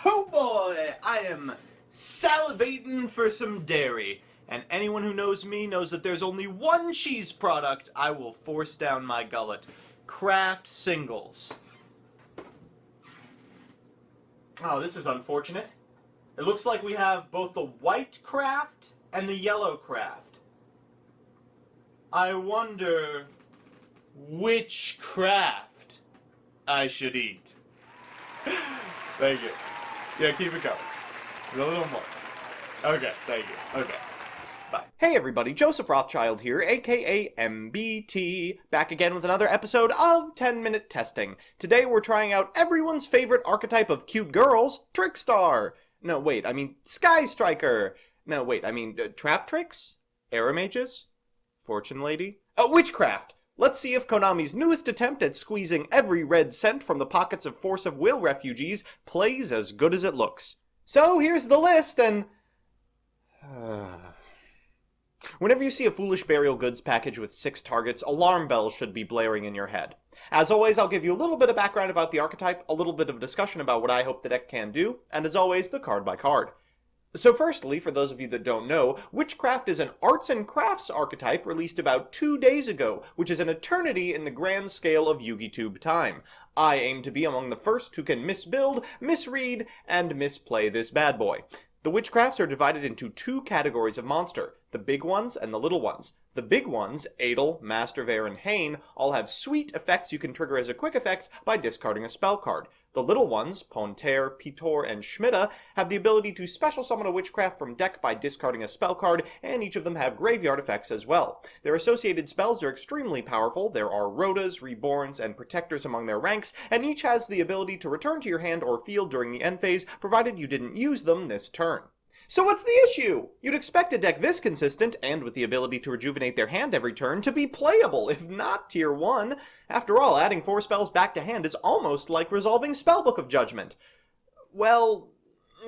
Oh boy, I am salivating for some dairy. And anyone who knows me knows that there's only one cheese product I will force down my gullet. Kraft Singles. Oh, this is unfortunate. It looks like we have both the white Kraft and the yellow Kraft. I wonder which Kraft I should eat. Thank you. Yeah, keep it going. A little more. Okay, thank you. Okay. Bye. Hey everybody, Joseph Rothschild here, aka MBT, back again with another episode of 10-Minute Testing. Today we're trying out everyone's favorite archetype of cute girls, Trickstar. No, wait, I mean Sky Striker. No, wait, I mean Trap Tricks? Aramages? Fortune Lady? Witchcraft! Let's see if Konami's newest attempt at squeezing every red cent from the pockets of Force of Will refugees plays as good as it looks. So here's the list, and... Whenever you see a foolish burial goods package with 6 targets, alarm bells should be blaring in your head. As always, I'll give you a little bit of background about the archetype, a little bit of discussion about what I hope the deck can do, and as always, the card by card. So firstly, for those of you that don't know, Witchcraft is an arts and crafts archetype released about 2 days ago, which is an eternity in the grand scale of YugiTube time. I aim to be among the first who can misbuild, misread, and misplay this bad boy. The Witchcrafts are divided into 2 categories of monster, the big ones and the little ones. The big ones, Adel, Mastervare, and Hane, all have sweet effects you can trigger as a quick effect by discarding a spell card. The little ones, Ponter, Pitor, and Schmidta, have the ability to special summon a Witchcraft from deck by discarding a spell card, and each of them have graveyard effects as well. Their associated spells are extremely powerful. There are Rhodas, Reborns, and Protectors among their ranks, and each has the ability to return to your hand or field during the end phase, provided you didn't use them this turn. So what's the issue? You'd expect a deck this consistent, and with the ability to rejuvenate their hand every turn, to be playable, if not Tier 1. After all, adding 4 spells back to hand is almost like resolving Spellbook of Judgment. Well,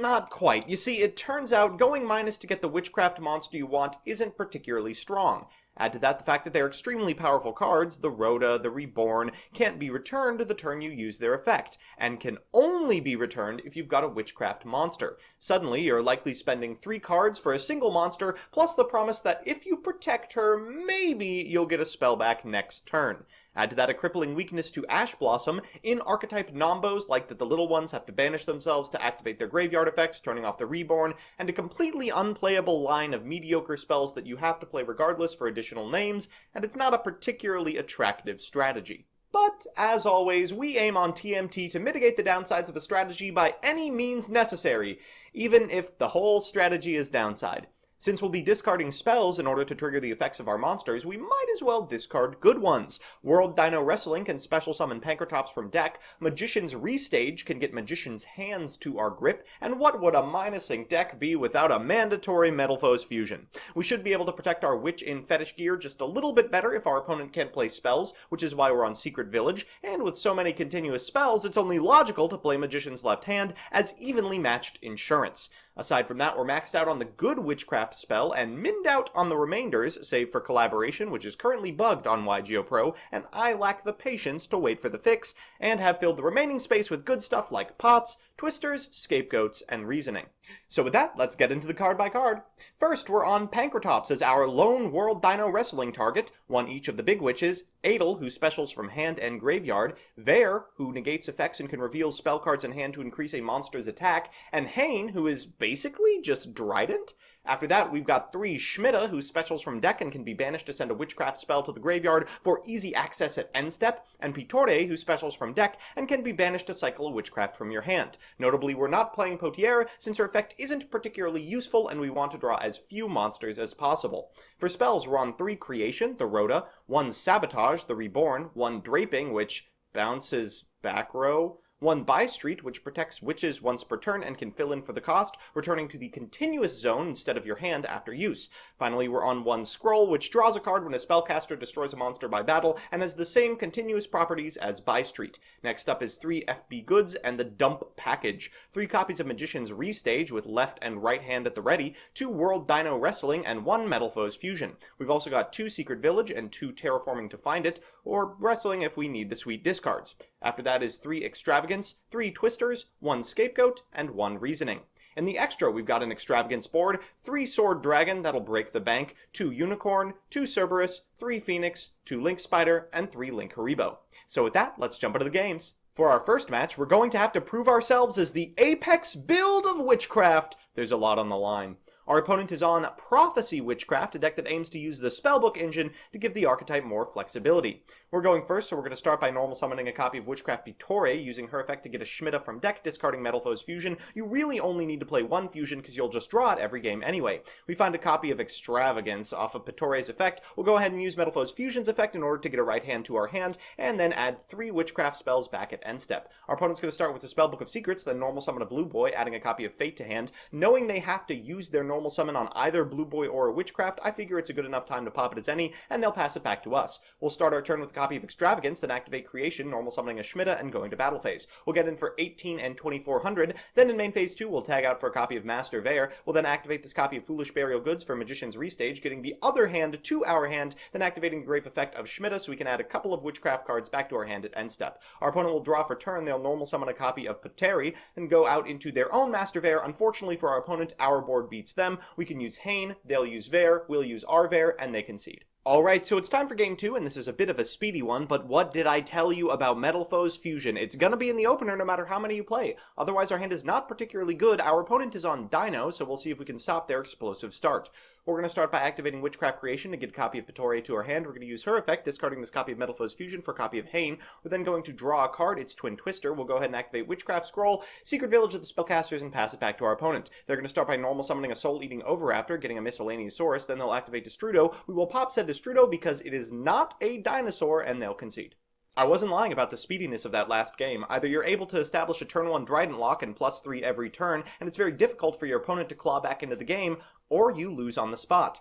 not quite. You see, it turns out going minus to get the Witchcraft monster you want isn't particularly strong. Add to that the fact that they're extremely powerful cards, the Rhoda, the Reborn, can't be returned the turn you use their effect, and can only be returned if you've got a Witchcraft monster. Suddenly, you're likely spending 3 cards for a single monster, plus the promise that if you protect her, maybe you'll get a spell back next turn. Add to that a crippling weakness to Ash Blossom, in archetype nombos like that the little ones have to banish themselves to activate their graveyard effects, turning off the Reborn, and a completely unplayable line of mediocre spells that you have to play regardless for additional names, and it's not a particularly attractive strategy. But, as always, we aim on TMT to mitigate the downsides of a strategy by any means necessary, even if the whole strategy is downside. Since we'll be discarding spells in order to trigger the effects of our monsters, we might as well discard good ones. World Dino Wrestling can special summon Pankratops from deck, Magician's Restage can get Magician's Hands to our grip, and what would a minusing deck be without a mandatory Metal Foes fusion? We should be able to protect our Witch in Fetish gear just a little bit better if our opponent can't play spells, which is why we're on Secret Village, and with so many continuous spells, it's only logical to play Magician's Left Hand as evenly matched insurance. Aside from that, we're maxed out on the good Witchcraft spell and minned out on the remainders, save for Collaboration, which is currently bugged on YGO Pro, and I lack the patience to wait for the fix, and have filled the remaining space with good stuff like Pots, Twisters, Scapegoats, and Reasoning. So with that, let's get into the card by card. First, we're on Pankratops as our lone World Dino Wrestling target, one each of the big witches, Adel, who specials from hand and graveyard, Vare, who negates effects and can reveal spell cards in hand to increase a monster's attack, and Hane, who is basically just Trident. After that, we've got 3 Schmidta, who specials from deck and can be banished to send a Witchcraft spell to the graveyard for easy access at end step, and Pittore, who specials from deck and can be banished to cycle a Witchcraft from your hand. Notably, we're not playing Potier, since her effect isn't particularly useful and we want to draw as few monsters as possible. For spells, we're on 3 Creation, the Rhoda, 1 Sabotage, the Reborn, 1 Draping, which bounces back row, 1 Buy Street, which protects witches once per turn and can fill in for the cost, returning to the continuous zone instead of your hand after use. Finally, we're on 1 Scroll, which draws a card when a spellcaster destroys a monster by battle and has the same continuous properties as Buy Street. Next up is 3 FB Goods and the Dump Package. 3 copies of Magician's Restage with left and right hand at the ready, 2 World Dino Wrestling, and 1 Metal Foes Fusion. We've also got 2 Secret Village and 2 Terraforming to Find It, or wrestling if we need the sweet discards. After that is 3 extravagance, 3 twisters, 1 scapegoat, and 1 reasoning. In the extra, we've got an extravagance board, 3 sword dragon, that'll break the bank, 2 unicorn, 2 Cerberus, 3 phoenix, 2 link spider, and 3 link haribo. So with that, let's jump into the games. For our first match, we're going to have to prove ourselves as the apex build of Witchcraft. There's a lot on the line. Our opponent is on Prophecy Witchcraft, a deck that aims to use the spellbook engine to give the archetype more flexibility. We're going first, so we're going to start by normal summoning a copy of Witchcraft Pittore, using her effect to get a Schmitta from deck, discarding Metal Foe's Fusion. You really only need to play 1 fusion because you'll just draw it every game anyway. We find a copy of Extravagance off of Pittore's effect. We'll go ahead and use Metal Foe's Fusion's effect in order to get a right hand to our hand, and then add 3 Witchcraft spells back at end step. Our opponent's going to start with the Spellbook of Secrets, then normal summon a Blue Boy, adding a copy of Fate to hand. Knowing they have to use their normal summon on either Blue Boy or a Witchcraft, I figure it's a good enough time to pop it as any, and they'll pass it back to us. We'll start our turn with a copy of Extravagance, then activate Creation, normal summoning a Schmitta, and going to battle phase. We'll get in for 18 and 2400, then in main phase 2 we'll tag out for a copy of Master Vare. We'll then activate this copy of Foolish Burial Goods for Magician's Restage, getting the other hand to our hand, then activating the Grave effect of Schmitta so we can add a couple of Witchcraft cards back to our hand at end step. Our opponent will draw for turn, they'll normal summon a copy of Pateri, and go out into their own Master Vare. Unfortunately for our opponent, our board beats them. We can use Hain, they'll use Vare, we'll use our Vare, and they concede. Alright, so it's time for game 2, and this is a bit of a speedy one, but what did I tell you about Metal Foe's Fusion? It's gonna be in the opener no matter how many you play. Otherwise, our hand is not particularly good. Our opponent is on Dino, so we'll see if we can stop their explosive start. We're going to start by activating Witchcraft Creation to get a copy of Pittore to our hand. We're going to use her effect, discarding this copy of Metal Foe's Fusion for a copy of Hain. We're then going to draw a card, it's Twin Twister. We'll go ahead and activate Witchcraft Scroll, Secret Village of the Spellcasters, and pass it back to our opponent. They're going to start by normal summoning a Soul-Eating Oviraptor, getting a Miscellaneous Saurus, then they'll activate Destrudo. We will pop said Destrudo because it is not a dinosaur, and they'll concede. I wasn't lying about the speediness of that last game. Either you're able to establish a turn 1 Trident Lock and +3 every turn, and it's very difficult for your opponent to claw back into the game, or you lose on the spot.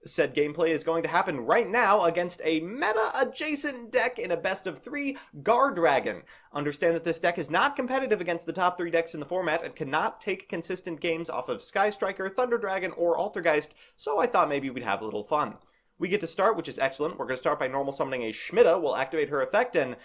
Said gameplay is going to happen right now against a meta-adjacent deck in a best-of-3 Gardragon. Understand that this deck is not competitive against the top 3 decks in the format and cannot take consistent games off of Sky Striker, Thunder Dragon, or Altergeist, so I thought maybe we'd have a little fun. We get to start, which is excellent. We're going to start by normal summoning a Schmitta. We'll activate her effect, and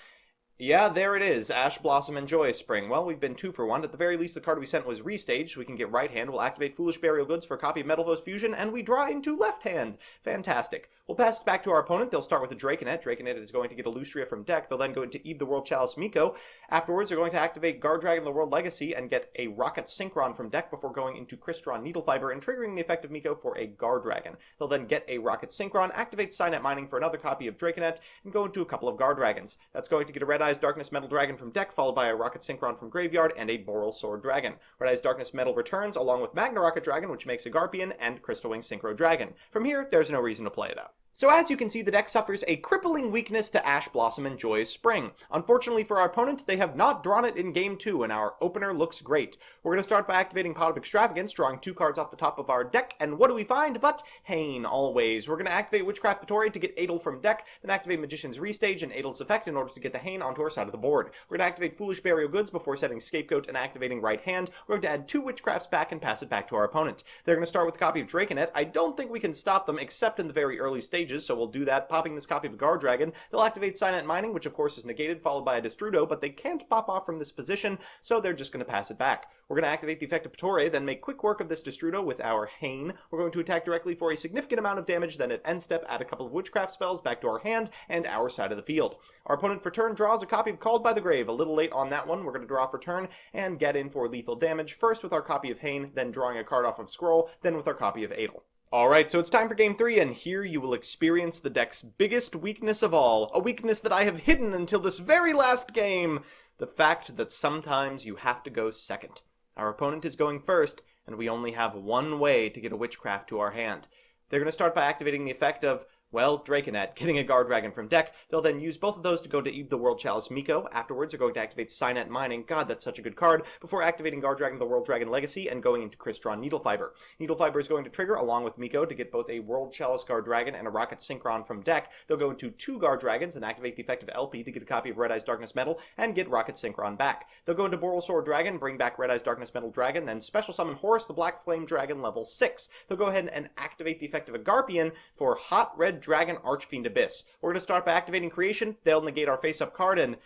yeah, there it is, Ash Blossom and Joyous Spring. Well, we've been 2 for 1. At the very least, the card we sent was Restage, so we can get right hand. We'll activate Foolish Burial Goods for a copy of Metal Foe's Fusion, and we draw into left hand. Fantastic. We'll pass it back to our opponent. They'll start with a Draconet. Draconet is going to get a Lustria from deck. They'll then go into Eve the World Chalice Miko. Afterwards, they're going to activate Gardragon the World Legacy and get a Rocket Synchron from deck before going into Crystron Needlefiber and triggering the effect of Miko for a Gardragon. They'll then get a Rocket Synchron, activate Signet Mining for another copy of Draconet, and go into a couple of Gardragons. That's going to get a Red Eyes Darkness Metal Dragon from deck, followed by a Rocket Synchron from Graveyard and a Boral Sword Dragon. Red Eyes Darkness Metal returns, along with Magna Rocket Dragon, which makes a Garpian, and Crystal Wing Synchro Dragon. From here, there's no reason to play it out. So as you can see, the deck suffers a crippling weakness to Ash Blossom and Joyous Spring. Unfortunately for our opponent, they have not drawn it in game 2, and our opener looks great. We're going to start by activating Pot of Extravagance, drawing 2 cards off the top of our deck, and what do we find but Hain, always. We're going to activate Witchcraft Pittore to get Adel from deck, then activate Magician's Restage and Adel's effect in order to get the Hain onto our side of the board. We're going to activate Foolish Burial Goods before setting Scapegoat and activating Right Hand. We're going to add 2 Witchcrafts back and pass it back to our opponent. They're going to start with a copy of Draconet. I don't think we can stop them except in the very early stages, so we'll do that. Popping this copy of the Gardragon, they'll activate Signet Mining, which of course is negated, followed by a Destrudo, but they can't pop off from this position, so they're just going to pass it back. We're going to activate the effect of Pittore, then make quick work of this Destrudo with our Hain. We're going to attack directly for a significant amount of damage, then at end step add a couple of Witchcraft spells back to our hand and our side of the field. Our opponent for turn draws a copy of Called by the Grave. A little late on that one. We're going to draw for turn and get in for lethal damage, first with our copy of Hain, then drawing a card off of Scroll, then with our copy of Adel. Alright, so it's time for game 3, and here you will experience the deck's biggest weakness of all, a weakness that I have hidden until this very last game, the fact that sometimes you have to go second. Our opponent is going first, and we only have one way to get a Witchcraft to our hand. They're going to start by activating the effect of, well, Draconet, getting a Gardragon from deck. They'll then use both of those to go to Eve the World Chalice Miko. Afterwards, they're going to activate Signet Mining. God, that's such a good card. Before activating Gardragon the World Dragon Legacy and going into Crystron Needlefiber. Needlefiber is going to trigger along with Miko to get both a World Chalice Gardragon and a Rocket Synchron from deck. They'll go into 2 Gardragons and activate the effect of LP to get a copy of Red Eyes Darkness Metal and get Rocket Synchron back. They'll go into Boral Sword Dragon, bring back Red Eyes Darkness Metal Dragon, then special summon Horus the Black Flame Dragon level 6. They'll go ahead and activate the effect of a Garpian for Hot Red Dragon Archfiend Abyss. We're going to start by activating Creation, they'll negate our face-up card, and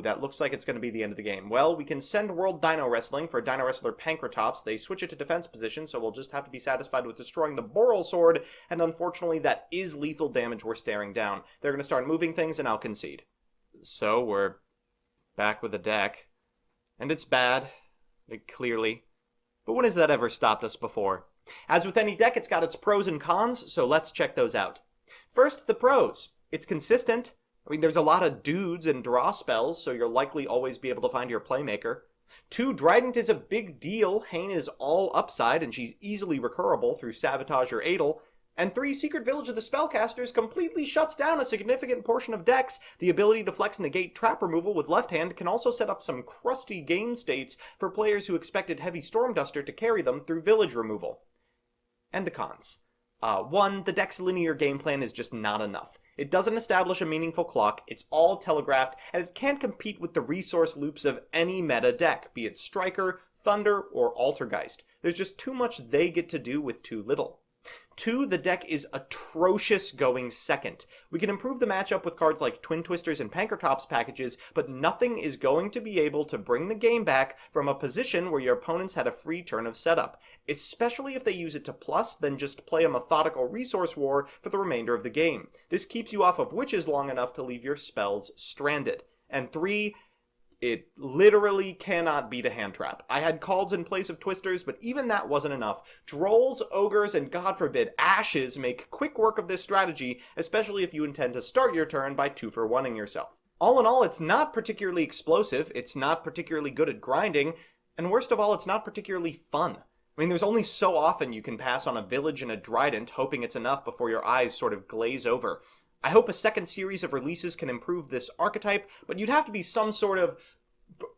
that looks like it's going to be the end of the game. Well, we can send World Dino Wrestling for Dino Wrestler Pankratops. They switch it to defense position, so we'll just have to be satisfied with destroying the Boral Sword, and unfortunately that is lethal damage we're staring down. They're going to start moving things, and I'll concede. So, we're back with the deck. And it's bad, clearly. But when has that ever stopped us before? As with any deck, it's got its pros and cons, so let's check those out. First, the pros. It's consistent. There's a lot of dudes and draw spells, so you'll likely always be able to find your playmaker. 2, Trident is a big deal. Hane is all upside, and she's easily recurable through Sabotage or Adel. And 3, Secret Village of the Spellcasters completely shuts down a significant portion of decks. The ability to flex negate trap removal with left hand can also set up some crusty game states for players who expected Heavy Stormduster to carry them through village removal. And the cons. 1, the deck's linear game plan is just not enough. It doesn't establish a meaningful clock, it's all telegraphed, and it can't compete with the resource loops of any meta deck, be it Striker, Thunder, or Altergeist. There's just too much they get to do with too little. 2, the deck is atrocious going second. We can improve the matchup with cards like Twin Twisters and Pankratops packages, but nothing is going to be able to bring the game back from a position where your opponents had a free turn of setup, especially if they use it to plus, then just play a methodical resource war for the remainder of the game. This keeps you off of witches long enough to leave your spells stranded. And 3, it literally cannot beat a hand trap. I had calls in place of Twisters, but even that wasn't enough. Drolls, Ogres, and God forbid, Ashes make quick work of this strategy, especially if you intend to start your turn by 2-for-1ing yourself. All in all, it's not particularly explosive, it's not particularly good at grinding, and worst of all, it's not particularly fun. There's only so often you can pass on a Village and a Trident, hoping it's enough before your eyes sort of glaze over. I hope a second series of releases can improve this archetype, but you'd have to be some sort of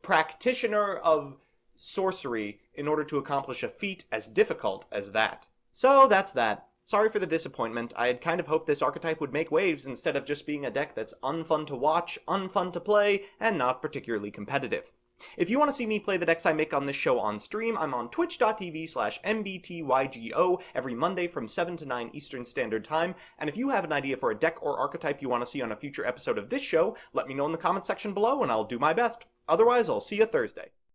practitioner of sorcery in order to accomplish a feat as difficult as that. So that's that. Sorry for the disappointment. I had kind of hoped this archetype would make waves instead of just being a deck that's unfun to watch, unfun to play, and not particularly competitive. If you want to see me play the decks I make on this show on stream, I'm on twitch.tv/mbtygo every Monday from 7 to 9 Eastern Standard Time, and if you have an idea for a deck or archetype you want to see on a future episode of this show, let me know in the comment section below and I'll do my best. Otherwise, I'll see you Thursday.